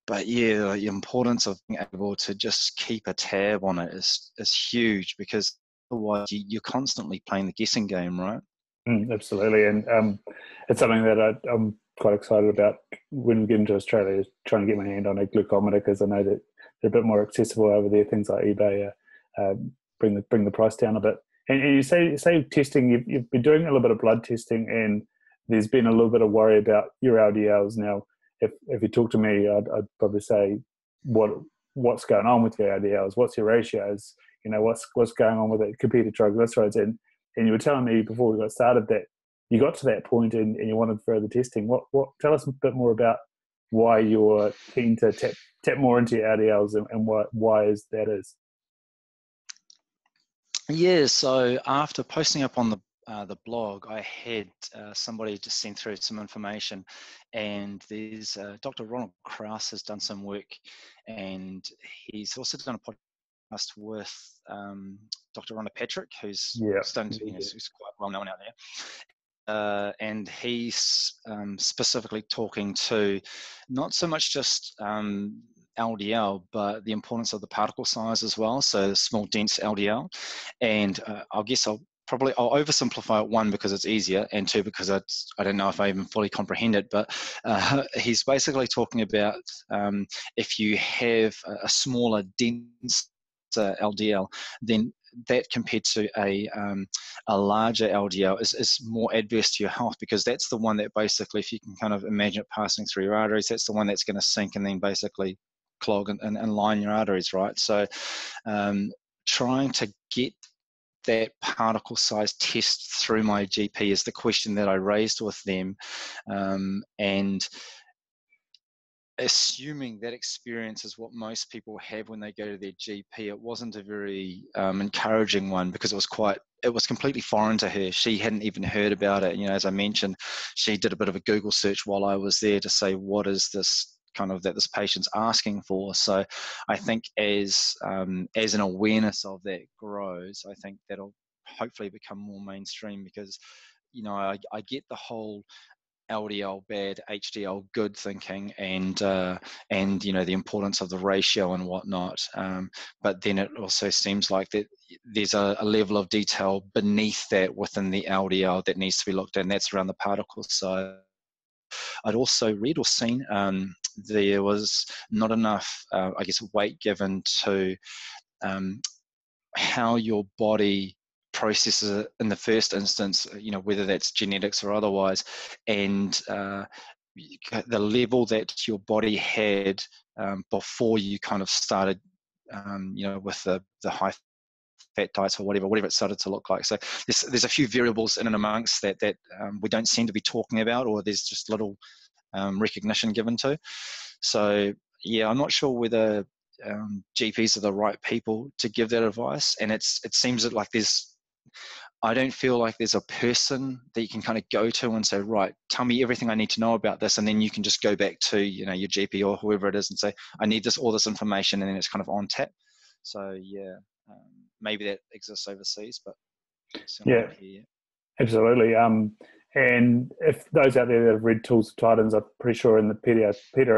But yeah, the importance of being able to just keep a tab on it is huge, because otherwise you're constantly playing the guessing game, right? Absolutely, and it's something that I'm quite excited about when we get into Australia, is trying to get my hand on a glucometer, because I know that they're a bit more accessible over there. Things like eBay bring the price down a bit. And you say testing, you've been doing a little bit of blood testing, and there's been a little bit of worry about your LDLs. Now, if you talk to me, I'd probably say what's going on with your LDLs, what's your ratios, what's going on with it compared to triglycerides, and you were telling me before we got started that you got to that point and you wanted further testing. What tell us a bit more about why you're keen to tap more into your LDLs, and why that is. Yeah, so after posting up on the blog, I had somebody just send through some information, and there's Dr. Ronald Krauss has done some work, and he's also done a podcast with Dr. Rhonda Patrick, who's who's quite well known out there. And he's specifically talking to not so much just LDL, but the importance of the particle size as well. So small, dense LDL. And I guess I'll oversimplify it, one, because it's easier, and two, because I don't know if I even fully comprehend it, but he's basically talking about if you have a smaller, denser LDL, then that compared to a larger LDL is more adverse to your health, because that's the one that basically, if you can kind of imagine it passing through your arteries, that's the one that's going to sink and then basically clog and line your arteries, right? So trying to get that particle size test through my GP is the question that I raised with them, and assuming that experience is what most people have when they go to their GP, it wasn't a very encouraging one, because it was completely foreign to her. She hadn't even heard about it. As I mentioned, she did a bit of a Google search while I was there to say, what is this kind of that this patient's asking for? So I think as an awareness of that grows, I think that'll hopefully become more mainstream, because I get the whole LDL bad, HDL good thinking, and the importance of the ratio and whatnot. But then it also seems like that there's a level of detail beneath that within the LDL that needs to be looked at, and that's around the particle size. I'd also read or seen there was not enough, weight given to how your body processes it in the first instance, whether that's genetics or otherwise, and the level that your body had before you kind of started, with the high fat diets or whatever it started to look like. So there's a few variables in and amongst that we don't seem to be talking about, or there's just little recognition given to. So yeah, I'm not sure whether GPs are the right people to give that advice, and it seems that I don't feel like there's a person that you can kind of go to and say, right, tell me everything I need to know about this, and then you can just go back to your GP or whoever it is and say, I need all this information, and then it's kind of on tap. So yeah, maybe that exists overseas, but yeah, not here. Absolutely. And if those out there that have read Tools of Titans, I'm pretty sure in the Peter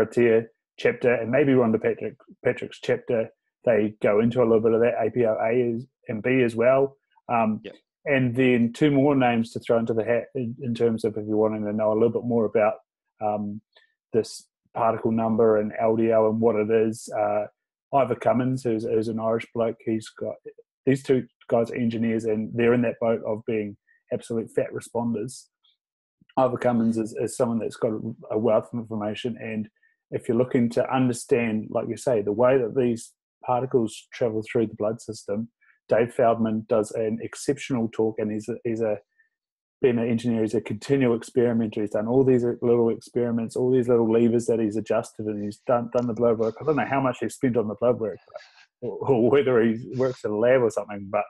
Attia chapter, and maybe Rhonda Patrick's chapter, they go into a little bit of that APO-A and B as well. Yep. And then two more names to throw into the hat in terms of if you're wanting to know a little bit more about this particle number and LDL and what it is. Ivor Cummins, who's an Irish bloke, these two guys are engineers, and they're in that boat of being absolute fat responders. Ivor Cummins is someone that's got a wealth of information, and if you're looking to understand, like you say, the way that these particles travel through the blood system, Dave Feldman does an exceptional talk, and he's been an engineer. He's a continual experimenter. He's done all these little experiments, all these little levers that he's adjusted, and he's done the blood work. I don't know how much he's spent on the blood work, or whether he works at a lab or something, but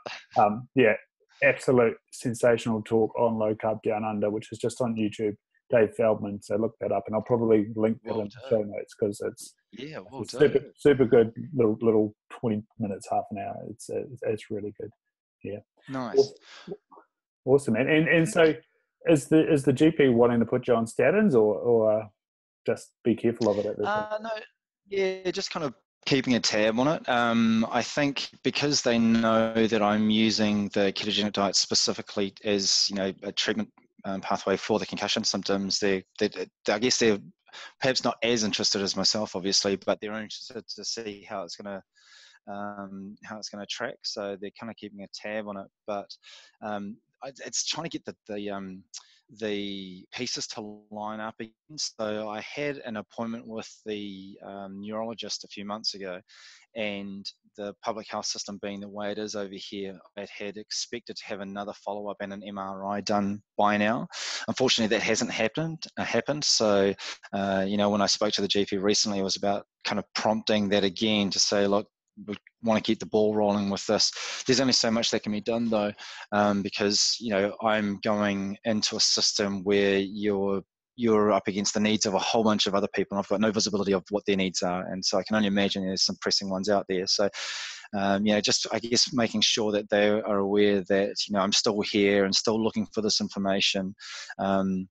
absolute sensational talk on Low Carb Down Under, which is just on YouTube. Dave Feldman, so look that up, and I'll probably link that in the show notes because it's super good little 20 minutes, half an hour. It's really good. Yeah, nice, awesome, man. And so is the GP wanting to put you on statins or just be careful of it at this point? No, yeah, just kind of keeping a tab on it. I think because they know that I'm using the ketogenic diet specifically as a treatment pathway for the concussion symptoms, I guess they're perhaps not as interested as myself, obviously, but they're interested to see how it's going to track. So they're kind of keeping a tab on it, but it's trying to get the pieces to line up again. So I had an appointment with the neurologist a few months ago, and the public health system being the way it is over here, I had expected to have another follow-up and an MRI done by now. Unfortunately, that hasn't happened. So, when I spoke to the GP recently, it was about kind of prompting that again to say, look, we want to keep the ball rolling with this. There's only so much that can be done though, because I'm going into a system where you're up against the needs of a whole bunch of other people, and I've got no visibility of what their needs are, and so I can only imagine there's some pressing ones out there. So just I guess making sure that they are aware that I'm still here and still looking for this information. The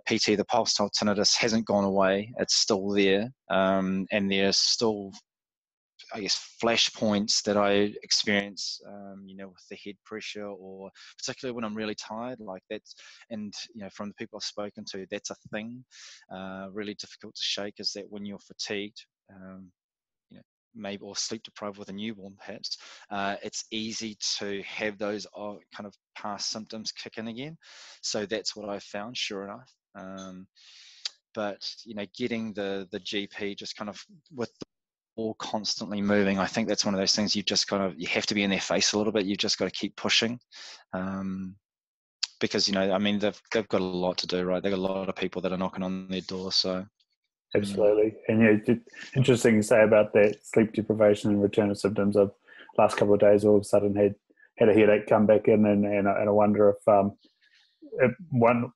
PT, the pulse tinnitus hasn't gone away. It's still there, and there's still, I guess, flash points that I experience, with the head pressure, or particularly when I'm really tired, like that's, and from the people I've spoken to, that's a thing, really difficult to shake, is that when you're fatigued, maybe, or sleep deprived with a newborn perhaps, it's easy to have those kind of past symptoms kick in again. So that's what I found, sure enough. But getting the GP just kind of with all constantly moving, I think that's one of those things you have to be in their face a little bit. You've just got to keep pushing, because they've got a lot to do, right? They've got a lot of people that are knocking on their door. So absolutely. And interesting you say about that sleep deprivation and return of symptoms. I've last couple of days all of a sudden had a headache come back in, and I wonder if one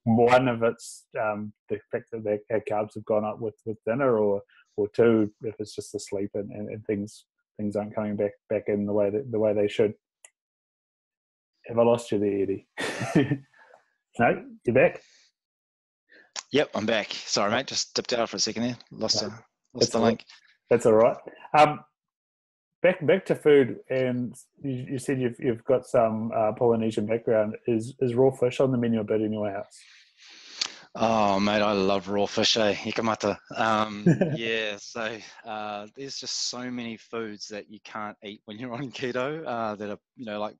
of it's the fact that our carbs have gone up with dinner, or two, if it's just the sleep and things aren't coming back in the way they should. Have I lost you there, Eddie? No, you're back. Yep, I'm back. Sorry, mate. Just dipped out for a second there. Lost No, the link. that's all right. Back to food, and you said you've got some Polynesian background. Is raw fish on the menu a bit in your house? Oh, mate, I love raw fish, eh? Hikamata. Yeah, so there's just so many foods that you can't eat when you're on keto that are, like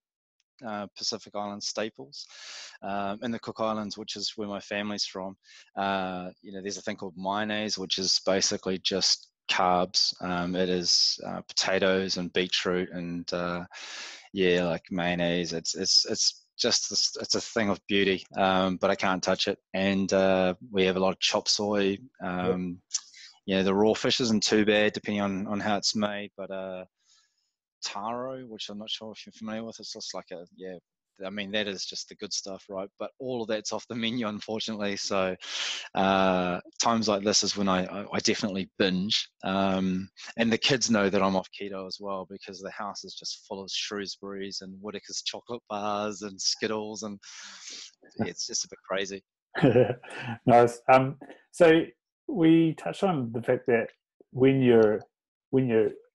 Pacific Island staples. In the Cook Islands, which is where my family's from, there's a thing called mayonnaise, which is basically just carbs. It is potatoes and beetroot and like mayonnaise. It's just it's a thing of beauty, but I can't touch it. And we have a lot of chop soy. The raw fish isn't too bad depending on how it's made, but taro, which I'm not sure if you're familiar with. It's just like that is just the good stuff, right? But all of that's off the menu, unfortunately. So times like this is when I definitely binge. And the kids know that I'm off keto as well, because the house is just full of Shrewsbury's and Whittaker's chocolate bars and Skittles, and it's just a bit crazy. Nice. So we touched on the fact that when you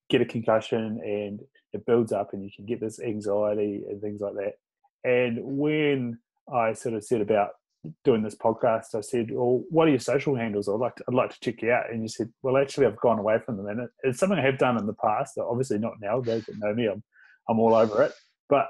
get a concussion and it builds up and you can get this anxiety and things like that. And when I sort of said about doing this podcast, I said, well, what are your social handles? I'd like to check you out. And you said, well, actually, I've gone away from them. And it's something I have done in the past. Obviously not now. Those that know me, I'm all over it. But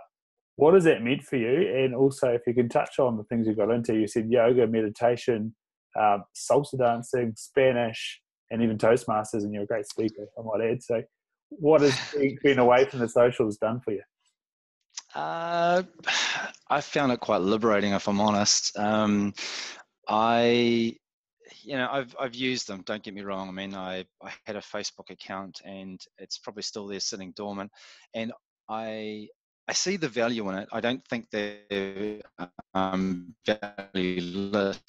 what has that meant for you? And also, if you can touch on the things you got into, you said yoga, meditation, salsa dancing, Spanish, and even Toastmasters, and you're a great speaker, I might add. So what has being away from the socials done for you? I found it quite liberating, if I'm honest. I've used them. Don't get me wrong. I mean, I had a Facebook account, and it's probably still there, sitting dormant. And I see the value in it. I don't think they're valueless,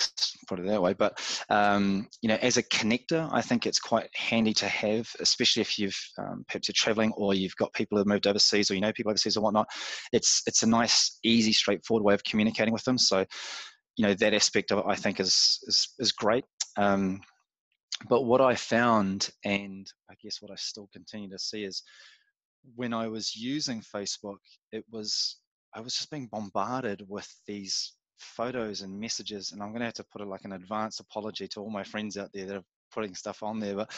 put it that way. But as a connector, I think it's quite handy to have, especially if you've perhaps you're traveling or you've got people who have moved overseas, or people overseas or whatnot. It's a nice, easy, straightforward way of communicating with them. So that aspect of it, I think, is great. But what I found, and I guess what I still continue to see, is when I was using Facebook, I was just being bombarded with these photos and messages, and I'm going to have to put an advanced apology to all my friends out there that are putting stuff on there. But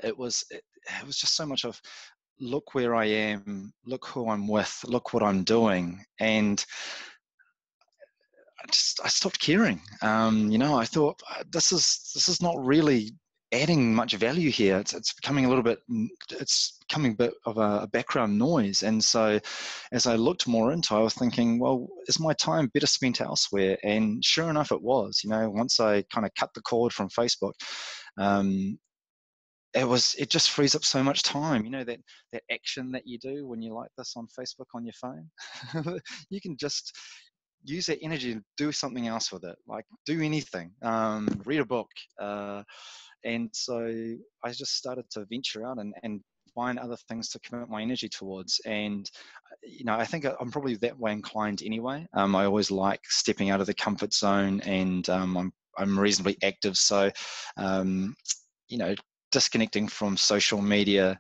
it was just so much of, look where I am, look who I'm with, look what I'm doing, and I stopped caring. I thought, this is not really adding much value here. It's becoming it's becoming a bit of a background noise. And so as I looked more into it, I was thinking, well, is my time better spent elsewhere? And sure enough, it was. Once I kind of cut the cord from Facebook, it just frees up so much time. That action that you do when you like this on Facebook on your phone, you can just use that energy and do something else with it, like do anything, read a book. And so I just started to venture out and find other things to commit my energy towards. And, I think I'm probably that way inclined anyway. I always like stepping out of the comfort zone, and I'm reasonably active. So, disconnecting from social media,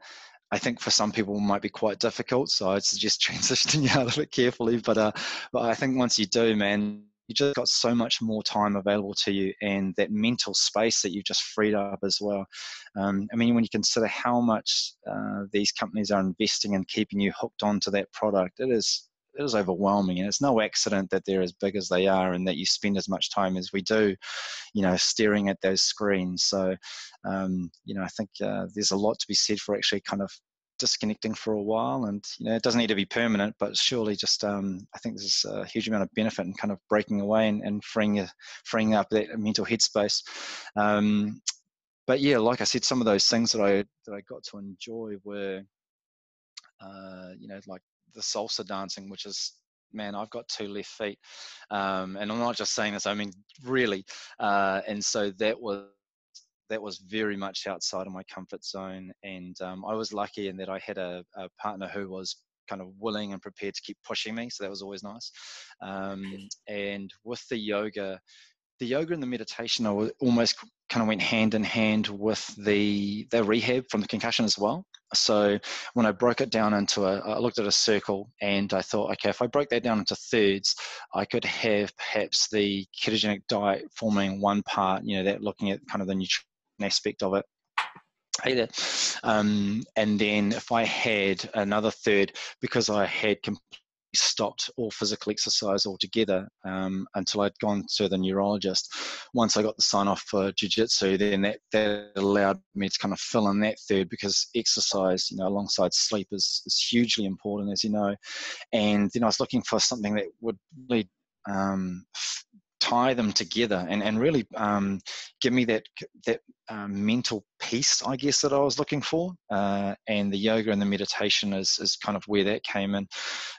I think for some people might be quite difficult. So I'd suggest transitioning out of it carefully. But I think once you do, man, you just got so much more time available to you, and that mental space that you've just freed up as well. When you consider how much these companies are investing in keeping you hooked onto that product, it is overwhelming. And it's no accident that they're as big as they are, and that you spend as much time as we do, staring at those screens. So, I think there's a lot to be said for actually kind of disconnecting for a while. And it doesn't need to be permanent, but surely just I think there's a huge amount of benefit in kind of breaking away and freeing up that mental headspace. But yeah, like I said, some of those things that I got to enjoy were like the salsa dancing, which is, man, I've got two left feet, and I'm not just saying this, I mean really. And so that was very much outside of my comfort zone. And I was lucky in that I had a partner who was kind of willing and prepared to keep pushing me. So that was always nice. And with the yoga and the meditation, I almost kind of went hand in hand with the rehab from the concussion as well. So when I broke it down into I looked at a circle and I thought, okay, if I broke that down into thirds, I could have perhaps the ketogenic diet forming one part, that looking at kind of the nutrition aspect of it. Hey there. And then if I had another third, because I had completely stopped all physical exercise altogether until I'd gone to the neurologist. Once I got the sign off for jiu-jitsu, then that allowed me to kind of fill in that third, because exercise, alongside sleep is hugely important, as you know. And then I was looking for something that would really tie them together and really give me that mental peace, I guess, that I was looking for. And the yoga and the meditation is kind of where that came in.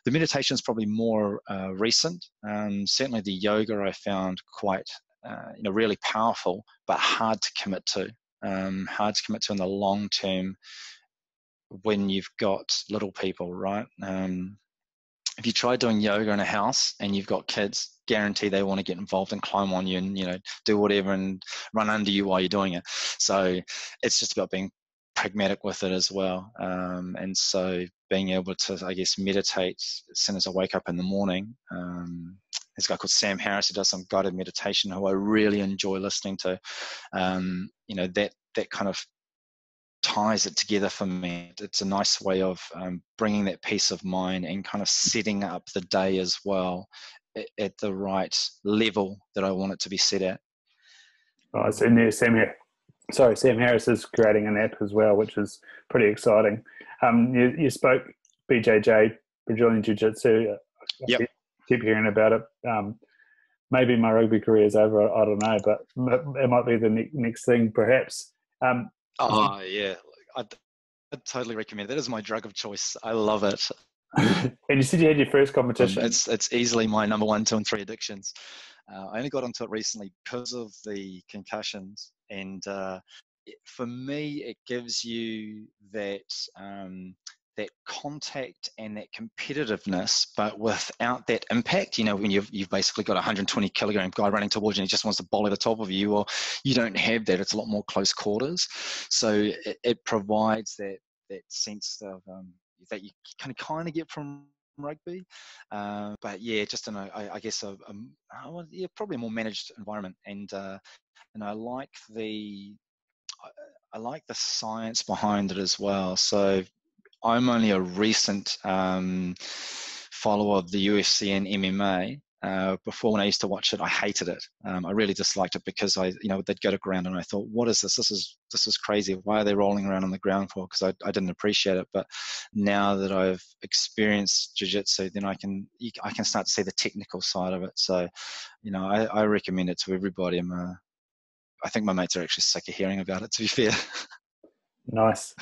The meditation is probably more recent. Certainly the yoga I found quite, really powerful, but hard to commit to. Hard to commit to in the long term when you've got little people, right? If you try doing yoga in a house and you've got kids, guarantee they want to get involved and climb on you and do whatever and run under you while you're doing it. So it's just about being pragmatic with it as well. And so being able to, I guess, meditate as soon as I wake up in the morning. There's a guy called Sam Harris who does some guided meditation who I really enjoy listening to. That kind of ties it together for me. It's a nice way of bringing that peace of mind and kind of setting up the day as well at the right level that I want it to be set at. Oh, so Sam Harris is creating an app as well, which is pretty exciting. You spoke BJJ, Brazilian Jiu-Jitsu. Yep. Keep hearing about it. Maybe my rugby career is over. I don't know, but it might be the next thing, perhaps. Yeah, I'd totally recommend it. That is my drug of choice. I love it. And you said you had your first competition. It's easily my number 1, 2, and 3 addictions. I only got onto it recently because of the concussions, and for me, it gives you that contact and that competitiveness, but without that impact. When you've basically got a 120 kilogram guy running towards you and he just wants to bowl at the top of you, or you don't have that. It's a lot more close quarters. So it provides that sense of that you kind of get from rugby, but yeah, just in I guess probably a more managed environment, and I like the science behind it as well. So I'm only a recent follower of the UFC and MMA. Before, when I used to watch it, I hated it. I really disliked it because they'd go to ground and I thought, what is this? This is crazy. Why are they rolling around on the ground for? Because I didn't appreciate it. But now that I've experienced jiu-jitsu, then I can start to see the technical side of it. So, I recommend it to everybody. I think my mates are actually sick of hearing about it, to be fair. Nice.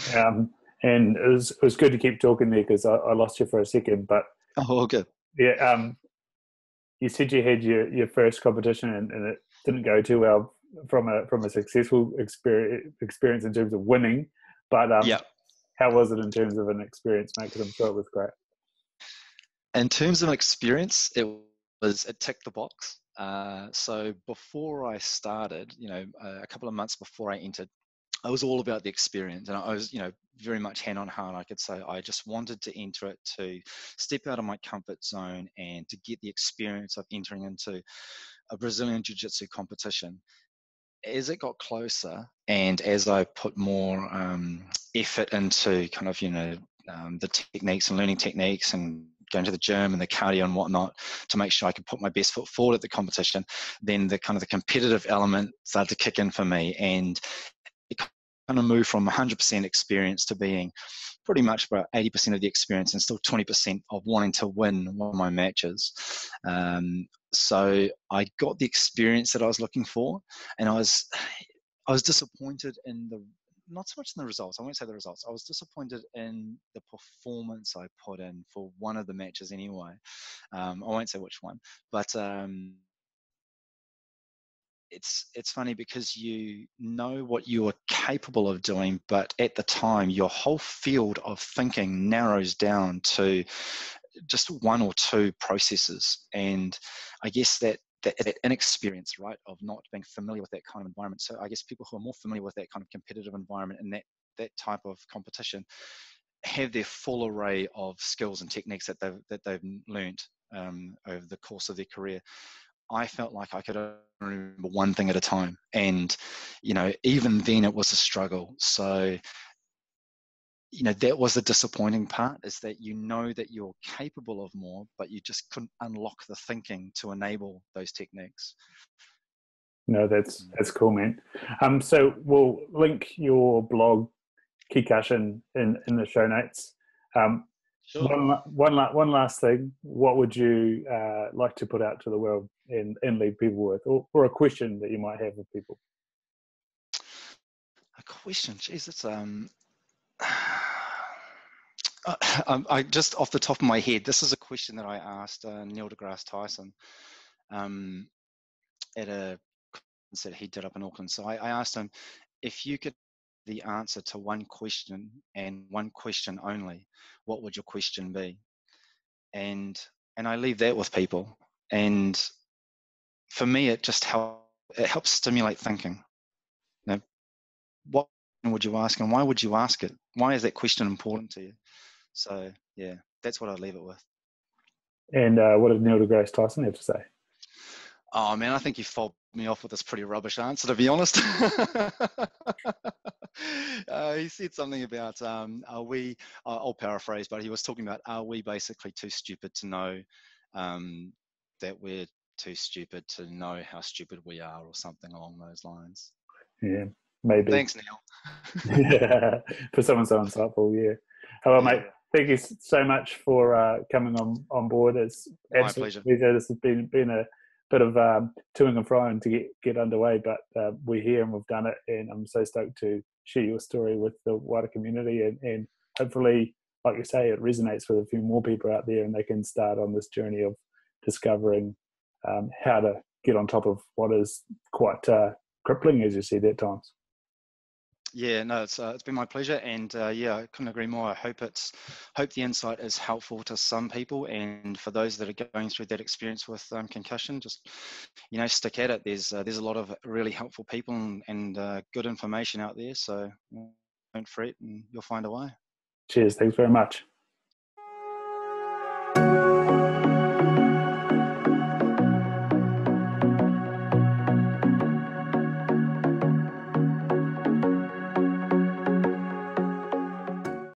And it was good to keep talking there because I lost you for a second. But oh, good. Yeah. You said you had your first competition and it didn't go too well from a successful experience in terms of winning. But how was it in terms of an experience, mate? Because I'm sure it was great. In terms of an experience, it ticked the box. So before I started, a couple of months before I entered, I was all about the experience, and I was, very much hand on heart. I could say I just wanted to enter it to step out of my comfort zone and to get the experience of entering into a Brazilian Jiu-Jitsu competition. As it got closer, and as I put more effort into kind of, the techniques and learning techniques and going to the gym and the cardio and whatnot to make sure I could put my best foot forward at the competition, then the kind of the competitive element started to kick in for me, and it kind of moved from 100% experience to being pretty much about 80% of the experience and still 20% of wanting to win one of my matches. So I got the experience that I was looking for, and I was disappointed in not so much in the results. I won't say the results. I was disappointed in the performance I put in for one of the matches anyway. I won't say which one, but it's funny because you know what you are capable of doing, but at the time your whole field of thinking narrows down to just one or two processes. And I guess that inexperience, right, of not being familiar with that kind of environment. So I guess people who are more familiar with that kind of competitive environment and that type of competition have their full array of skills and techniques that they've learned over the course of their career. I felt like I could only remember one thing at a time, and even then it was a struggle. So that was the disappointing part, is that that you're capable of more, but you just couldn't unlock the thinking to enable those techniques. No, that's cool, man. So we'll link your blog KeCussion in the show notes. Sure. One last thing. What would you like to put out to the world and leave people with, or a question that you might have with people? A question, geez, it's I just off the top of my head, this is a question that I asked Neil deGrasse Tyson at a conference that he did up in Auckland. So I asked him, if you could the answer to one question and one question only, what would your question be? And I leave that with people. And for me, it just helps stimulate thinking. What would you ask, and why would you ask it? Why is that question important to you? So yeah, that's what I'd leave it with. And what did Neil deGrasse Tyson have to say? Oh man, I think you fobbed me off with this pretty rubbish answer, to be honest. He said something about, I'll paraphrase, but he was talking about, are we basically too stupid to know that we're too stupid to know how stupid we are, or something along those lines. Yeah, maybe. Thanks, Neil. Yeah, for someone so insightful, yeah. Hello, mate. Thank you so much for coming on board. It's my pleasure. This has been a bit of toing and froing to get underway, but we're here and we've done it, and I'm so stoked to share your story with the wider community, and hopefully, like you say, it resonates with a few more people out there, and they can start on this journey of discovering how to get on top of what is quite crippling, as you said, at times. Yeah, no, it's been my pleasure, and yeah, I couldn't agree more. I hope the insight is helpful to some people, and for those that are going through that experience with concussion, just stick at it. There's a lot of really helpful people and good information out there, so don't fret, and you'll find a way. Cheers. Thanks very much.